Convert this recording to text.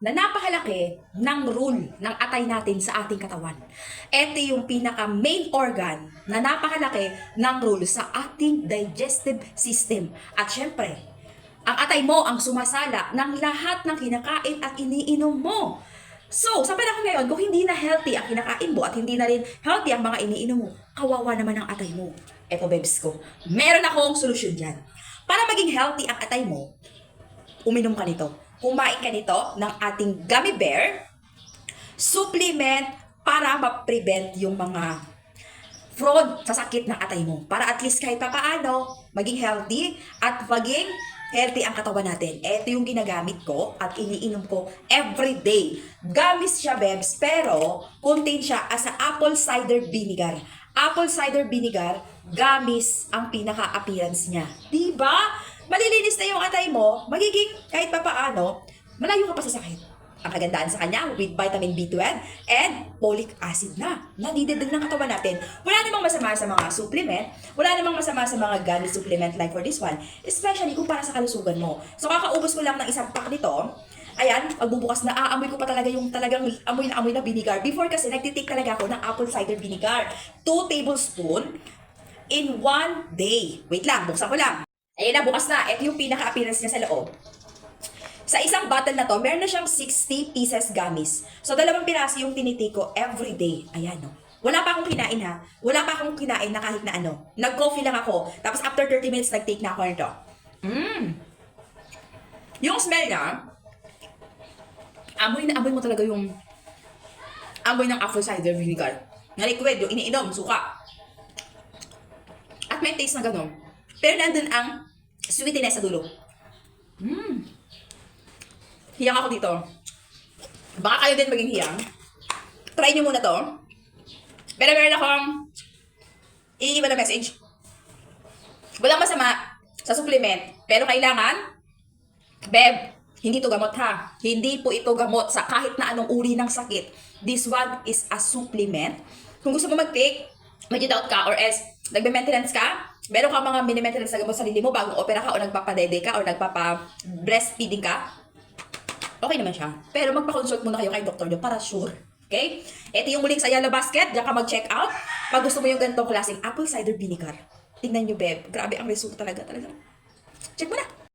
na napakalaki ng role ng atay natin sa ating katawan. Ito yung pinaka-main organ na napakalaki ng role sa ating digestive system. At syempre, ang atay mo ang sumasala ng lahat ng kinakain at iniinom mo. So, sa panahon ngayon, kung hindi na healthy ang kinakain mo at hindi na rin healthy ang mga iniinom mo, kawawa naman ang atay mo. Eto, bebs ko, meron akong solusyon dyan. Para maging healthy ang atay mo, uminom ka nito. Kumain ka nito ng ating gummy bear supplement para ma-prevent yung mga fraud sa sakit ng atay mo. Para at least kahit papaano, maging healthy at maging healthy ang katawan natin. Ito yung ginagamit ko at iniinom ko every day. Gamis siya, bebs, pero contain siya as a apple cider vinegar. Apple cider vinegar, gamis ang pinaka-appearance niya. Diba? Malilinis na yung atay mo, magiging kahit papaano, malayo ka pa sa sakit. Ang kagandaan sa kanya, with vitamin B12 and folic acid na. Nadidagdag ng katawan natin. Wala namang masama sa mga supplement, wala namang masama sa mga gummy supplement like for this one, especially kung para sa kalusugan mo. So kakaubos ko lang ng isang pack nito. Ayan, pagbubukas na, aamoy ko pa talaga yung talagang amoy na vinegar. Before kasi, nagtitake talaga ako ng apple cider vinegar. 2 tablespoon in 1 day. Wait lang, buksan ko lang. Ayan na, bukas na. Ito yung pinaka-appearance niya sa loob. Sa isang bottle na to, meron na siyang 60 pieces gummies. So, 2 piraso yung tinitake ko every day. Ayan, no. Wala pa akong kinain, ha. Wala pa akong kinain na kahit na ano. Nag-coffee lang ako. Tapos, after 30 minutes, nag-take na ako nito. Yung smell niya, amoy na amoy mo talaga yung amoy ng apple cider vinegar. Na liquid, yung iniinom, suka. At may taste na gano'n. Pero nandun ang sweetness sa dulo. Hiyang ako dito. Baka kayo din maging hiyang. Try nyo muna to. Pero meron akong iiwan na message. Walang masama sa supplement. Pero kailangan, beb, hindi to gamot ha. Hindi po ito gamot sa kahit na anong uri ng sakit. This one is a supplement. Kung gusto mo mag-take, mag-doubt ka or else nagbe-maintenance ka, meron ka mga mini-maintenance na gamot sa sarili mo bagong opera ka o nagpapadede ka o nagpapa-breastfeeding ka, okay naman siya. Pero magpa-consult muna kayo kay doktor nyo para sure. Okay? Ito yung muling sa Yellow Basket. Diyan ka mag-check out. Pag gusto mo yung ganitong klaseng apple cider vinegar. Tingnan nyo, beb. Grabe ang resulta talaga. Check mo na.